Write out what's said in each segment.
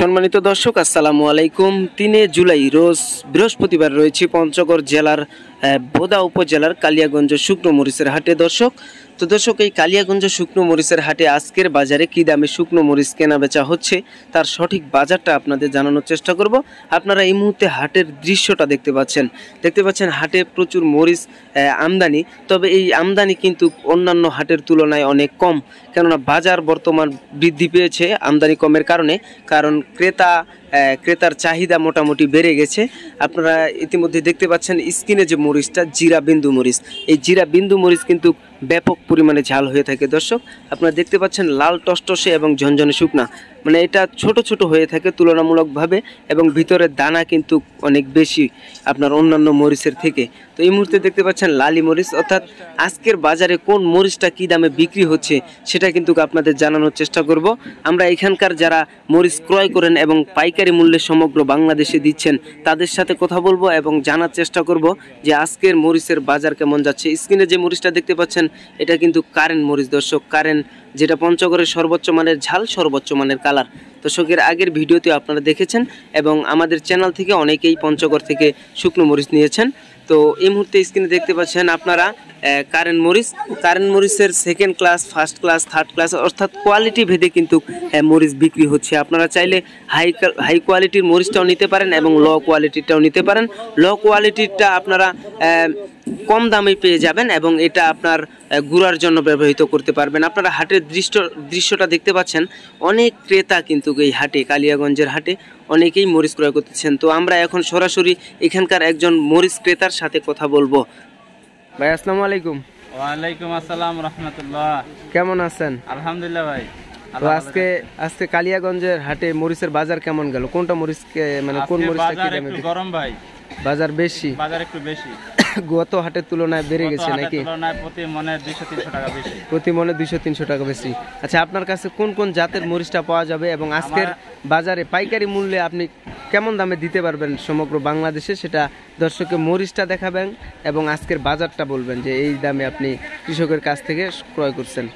সম্মানিত দর্শক আসসালামু আলাইকুম। 3 জুলাই রোজ বৃহস্পতিবার রয়েছে পঞ্চগড় জেলার বোদা উপজেলার কালিয়াগঞ্জ শুকনো মরিচের হাটে। তো দর্শক এই কালিয়াগঞ্জ শুকনো মরিচের হাটে আজকের বাজারে কী দামে শুকনো মরিচ কেনা বেচা হচ্ছে তার সঠিক বাজারটা আপনাদের জানানোর চেষ্টা করব। আপনারা এই মুহূর্তে হাটের দৃশ্যটা দেখতে পাচ্ছেন হাটে প্রচুর মরিচ আমদানি। তবে এই আমদানি কিন্তু অন্যান্য হাটের তুলনায় অনেক কম, কেননা বাজার বর্তমান বৃদ্ধি পেয়েছে আমদানি কমের কারণ ক্রেতার চাহিদা মোটামুটি বেড়ে গেছে। আপনারা ইতিমধ্যে দেখতে পাচ্ছেন স্ক্রিনে যে মরিচটা জিরা বিন্দু মরিচ, এই জিরা বিন্দু মরিচ কিন্তু ব্যাপক পরিমাণে ঝাল হয়ে থাকে। দর্শক আপনারা দেখতে পাচ্ছেন লাল টসটসে এবং ঝনঝনে শুকনা, মানে এটা ছোট ছোট হয়ে থাকে তুলনামূলকভাবে এবং ভিতরের দানা কিন্তু অনেক বেশি আপনার অন্যান্য মরিচের থেকে। তো এই মুহূর্তে দেখতে পাচ্ছেন লালি মরিচ, অর্থাৎ আজকের বাজারে কোন মরিচটা কী দামে বিক্রি হচ্ছে সেটা কিন্তু আপনাদের জানানোর চেষ্টা করব। আমরা এখানকার যারা মরিচ ক্রয় করেন এবং পাইকারি মূল্যে সমগ্র বাংলাদেশে দিচ্ছেন তাদের সাথে কথা বলবো এবং জানার চেষ্টা করব যে আজকের মরিচের বাজার কেমন যাচ্ছে। স্ক্রিনে যে মরিচটা দেখতে পাচ্ছেন এটা কিন্তু কারেন্ট মরিচ দর্শক, কারেন্ট, যেটা পঞ্চগড়ের সর্বোচ্চ মানের ঝাল, সর্বোচ্চ মানের কালার। দর্শকের আগের ভিডিওতে আপনারা দেখেছেন এবং আমাদের চ্যানেল থেকে অনেকেই পঞ্চগড় থেকে শুকনো মরিচ নিয়েছেন। তো এই মুহূর্তে স্ক্রিনে দেখতে পাচ্ছেন আপনারা কারেন্ট মরিচের second class, first class, third class, অর্থাৎ কোয়ালিটি ভেদে কিন্তু মরিচ বিক্রি হচ্ছে। আপনারা চাইলে হাই কোয়ালিটির মরিচটাও নিতে পারেন এবং লো কোয়ালিটিরটাও নিতে পারেন। লো কোয়ালিটিরটা আপনারা কম দামে পেয়ে যাবেন এবং এটা আপনার গুঁড়ার জন্য ব্যবহৃত করতে পারবেন। আপনারা হাটের দৃশ্যটা দেখতে পাচ্ছেন, অনেক ক্রেতা কিন্তু এই হাটে, কালিয়াগঞ্জের হাটে অনেকেই মরিচ ক্রয় করতেছেন। তো আমরা এখন সরাসরি এখানকার একজন মরিচ ক্রেতার সাথে কথা বলবো। ভাই আসসালামু আলাইকুম। ওয়ালাইকুম আসসালাম রাহমাতুল্লাহ। কেমন আছেন? আলহামদুলিল্লাহ ভাই। তো আজকে কালিয়াগঞ্জের হাটে মরিচের বাজার কেমন গেল? কোনটা মরিচকে মানে কোন মরিচটা কি দামে? একটু গরম ভাই, বাজার বেশি, বাজার একটু বেশি গত হাটের তুলনায় বেড়ে গেছে নাকি? প্রতি মনে 200-300 টাকা বেশি। প্রতি মনে 200-300 টাকা বেশি। আচ্ছা, আপনার কাছে কোন কোন জাতের মরিচটা পাওয়া যাবে এবং আজকের বাজারে পাইকারি মূল্যে আপনি কেমন দামে দিতে পারবেন সমগ্র বাংলাদেশে, সেটা দর্শককে মরিচটা দেখাবেন এবং আজকের বাজারটা বলবেন যে এই দামে আপনি কৃষকের কাছ থেকে ক্রয় করছেন।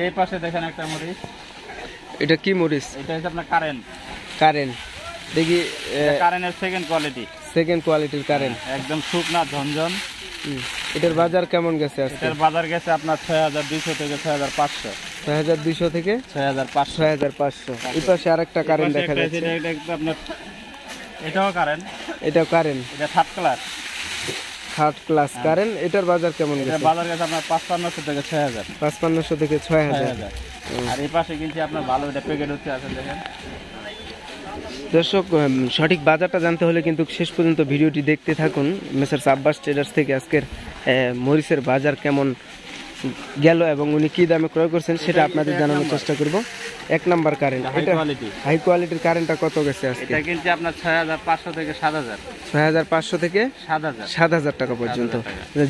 এই পাশে দেখেন একটা মরিচ। এটা কি মরিচ? এটা হচ্ছে আপনার কারেন্ট। দেখি কারেন্টের সেকেন্ড কোয়ালিটির কারেন্ট, একদম শুকনা ঝনঝন। এটার বাজার কেমন গেছে? এটার বাজার গেছে আপনার 6200 থেকে 6500। 6200 থেকে 6500। এই পাশে আরেকটা কারেন্ট দেখা যাচ্ছে। এটাও কারেন্ট। এটা থার্ড ক্লাস কারেন্ট। এটার বাজার কেমন গেছে? বাজার গেছে আপনার 5500 থেকে 6000। 5500 থেকে 6000। আর এই পাশে কিন্তু আপনার ভালো এটা প্যাকেট হচ্ছে আছে দেখেন। দর্শক সঠিক বাজারটা জানতে হলে কিন্তু শেষ পর্যন্ত ভিডিওটি দেখতে থাকুন। মেসার্স আব্বাস ট্রেডার্স থেকে আজকের মরিচের বাজার কেমন গেল এবং উনি কী দামে ক্রয় করছেন সেটা আপনাদের জানানোর চেষ্টা করব। 1 নাম্বার কারেন্ট, এটা হাই কোয়ালিটির কারেন্টটা কত গেছে আজকে? এটা কিন্তু আপনার 6500 থেকে 7000। 6500 থেকে 7000 টাকা পর্যন্ত।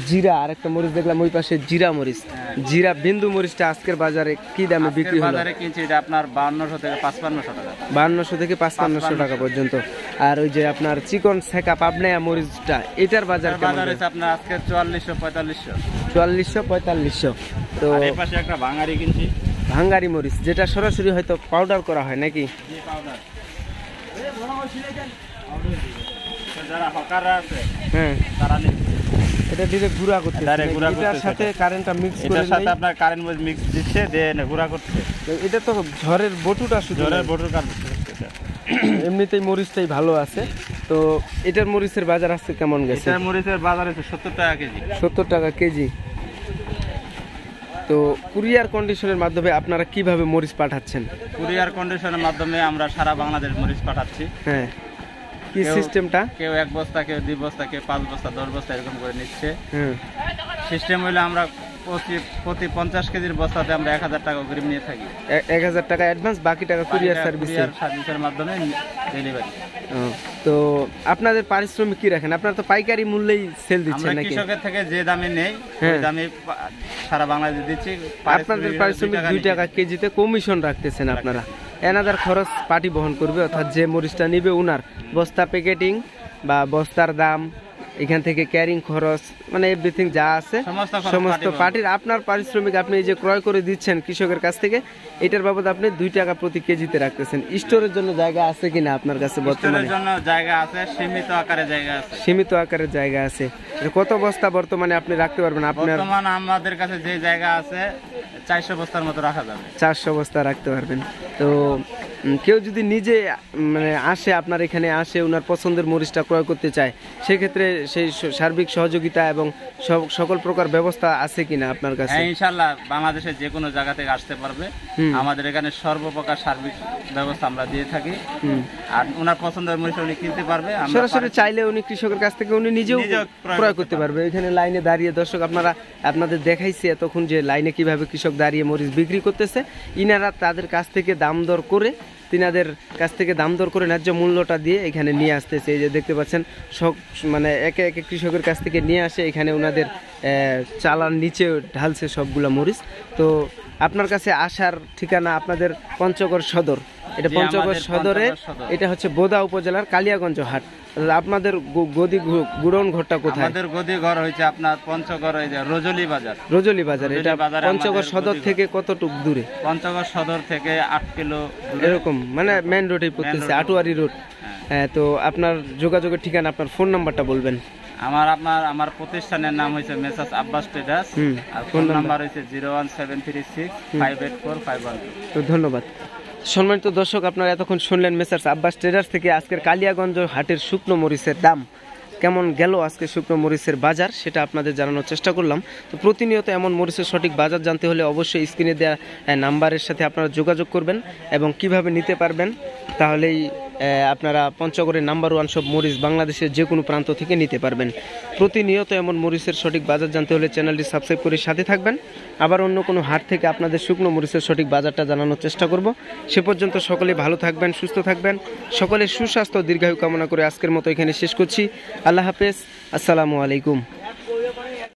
জিরা, আরেকটা মরিচ দেখলাম ওই পাশে, জিরা মরিচ, জিরা বিন্দু মরিচটা আজকের বাজারে কি দামে বিক্রি হলো? বাজারে কিনছে এটা আপনার 5200 থেকে 5500 টাকা। 5200 থেকে 5500 টাকা পর্যন্ত। আর ওই যে আপনার চিকন সেকা পাবনায়া মরিচটা, এটার বাজার কেমন? বাজার আছে আপনার আজকে 4400-4500। 4400-4500। তো এই পাশে একটা ভাঙারি কিনছি, ভাঙ্গারি মরিচ, যেটা সরাসরি হয়তো পাউডার করা হয় নাকি? যারা হকাররা আছে হ্যাঁ, তারা এটা ডিরেক্ট গুঁড়া করতে, এটার সাথে কারেন্টটা মিক্স করে, এটার সাথে আপনার কারেন্ট মিক্স দিচ্ছে, দেন গুঁড়া করতে। এটা তো ঝড়ের বটুটা, শুধু ঝড়ের বটুর কাজ। এমনিতেই মরিচটাই ভালো আছে। তো এটার মরিচের বাজার আজকে কেমন গেছে? এটার মরিচের বাজার আছে 70 টাকা কেজি। 70 টাকা কেজি। তো কুরিয়ার কন্ডিশনের মাধ্যমে আপনারা কিভাবে মরিচ পাঠাচ্ছেন? কুরিয়ার কন্ডিশনের মাধ্যমে আমরা সারা বাংলাদেশ মরিচ পাঠাচ্ছি। হ্যাঁ, কি সিস্টেমটা? কেউ 1 বস্তা, কেউ 2 বস্তা, কেউ 5 বস্তা, 10 বস্তা এরকম করে নিচ্ছে। সিস্টেম হইলে আমরা প্রতি 50 কেজির বস্তাতে আমরা 1000 টাকা অগ্রিম নিয়ে থাকি। 1000 টাকা অ্যাডভান্স, বাকি টাকা কুরিয়ার সার্ভিসের মাধ্যমে ডেলিভারি। তো আপনাদের পারিশ্রমিক কি রাখেন? আপনারা তো পাইকারি মূল্যেই সেল দিচ্ছেন নাকি? কৃষকের থেকে যে দামে নেই ওই দামে সারা বাংলাদেশে দিচ্ছি। আপনাদের পারিশ্রমিক 2 টাকা কেজিতে কমিশন রাখতেছেন আপনারা। এনাদের খরচ পার্টি বহন করবে, অর্থাৎ যে মরিচটা নিবে উনার বস্তা প্যাকেটিং বা বস্তার দাম এখান থেকে ক্যারিং খরচ মানে এভরিথিং যা আছে সমস্ত পার্টির আপনার পারিশ্রমিক আপনি এই যে ক্রয় করে দিচ্ছেন কৃষকের কাছ থেকে, এটার বাবদ আপনি 2 টাকা প্রতি কেজিতে রাখতেছেন। স্টোরের জন্য জায়গা আছে কিনা আপনার কাছে? বর্তমানে জন্য জায়গা আছে, সীমিত আকারে জায়গা আছে। সীমিত আকারের জায়গা আছে। কত বস্তা বর্তমানে আপনি রাখতে পারবেন? আপনার বর্তমানে আমাদের কাছে যে জায়গা আছে 400 বস্তার মতো রাখা যাবে। 400 বস্তা রাখতে পারবেন। তো কেউ যদি নিজে মানে আসে আপনার এখানে আসে ওনার পছন্দের মরিচটা ক্রয় করতে চায়, সেক্ষেত্রে সেই সার্বিক সহযোগিতা এবং সকল প্রকার ব্যবস্থা আছে কিনা আপনার কাছে? হ্যাঁ, ইনশাআল্লাহ বাংলাদেশের যে কোনো জায়গা থেকে আসতে পারবে। আমাদের এখানে সর্বপ্রকার সার্বিক ব্যবস্থা আমরা দিয়ে থাকি। আর ওনার পছন্দের মরিচ উনি কিনতে পারবে, সরাসরি চাইলে উনি কৃষকের কাছ থেকে উনি নিজেও ক্রয় করতে পারবে। এখানে লাইনে দাঁড়িয়ে দর্শক আপনাদের দেখাইছি এতক্ষণ যে লাইনে কিভাবে কৃষক দাঁড়িয়ে মরিচ বিক্রি করতেছে। ইনারা তাদের কাছ থেকে দাম দর করে ন্যায্য মূল্যটা দিয়ে এখানে নিয়ে আসতেছে। এই যে দেখতে পাচ্ছেন সব মানে একে একে কৃষকের কাছ থেকে নিয়ে আসে এখানে ওনাদের চালার নিচে ঢালছে সবগুলা মরিচ। তো আপনার কাছে আসার ঠিকানা আপনাদের পঞ্চগড় সদর, এটা পঞ্চগড় সদরে, এটা হচ্ছে বোদা উপজেলার কালিয়াগঞ্জ হাট। আপনাদের গদি গুড়ন ঘরটা কোথায়? আমাদের গদি ঘর হইছে আপনার পঞ্চগড় রজলি বাজার। রজলি বাজার, এটা পঞ্চগড় সদর থেকে কতটুকু দূরে? পঞ্চগড় সদর থেকে 8 কিলো এরকম, মানে মেইন রোডেই পড়তেছে, আটোয়ারি রোড। হ্যাঁ, তো আপনার যোগাযোগের ঠিকানা, আপনার ফোন নাম্বারটা বলবেন। আমার প্রতিষ্ঠানের নাম হইছে মেসার্স আব্বাস ট্রেডার্স, আর ফোন নাম্বার হইছে 01736584512। তো ধন্যবাদ। সম্মানিত দর্শক, আপনারা এতক্ষণ শুনলেন মেসার্স আব্বাস ট্রেডার্স থেকে আজকের কালিয়াগঞ্জ হাটের শুকনো মরিচের দাম কেমন গেল, আজকে শুকনো মরিচের বাজার, সেটা আপনাদের জানানোর চেষ্টা করলাম। তো প্রতিনিয়ত এমন মরিচের সঠিক বাজার জানতে হলে অবশ্যই স্ক্রিনে দেওয়া নাম্বারের সাথে আপনারা যোগাযোগ করবেন এবং কিভাবে নিতে পারবেন, তাহলেই আপনারা পঞ্চগড়ের নাম্বার 1 সব মরিচ বাংলাদেশের যে কোনো প্রান্ত থেকে নিতে পারবেন। প্রতিনিয়ত এমন মরিচের সঠিক বাজার জানতে হলে চ্যানেলটি সাবস্ক্রাইব করে সাথে থাকবেন। আবার অন্য কোনো হাট থেকে আপনাদের শুকনো মরিচের সঠিক বাজারটা জানানোর চেষ্টা করব। সে পর্যন্ত সকলে ভালো থাকবেন, সুস্থ থাকবেন, সকলের সুস্বাস্থ্য দীর্ঘায়ু কামনা করে আজকের মতো এখানে শেষ করছি। আল্লাহ হাফেজ, আসসালামু আলাইকুম।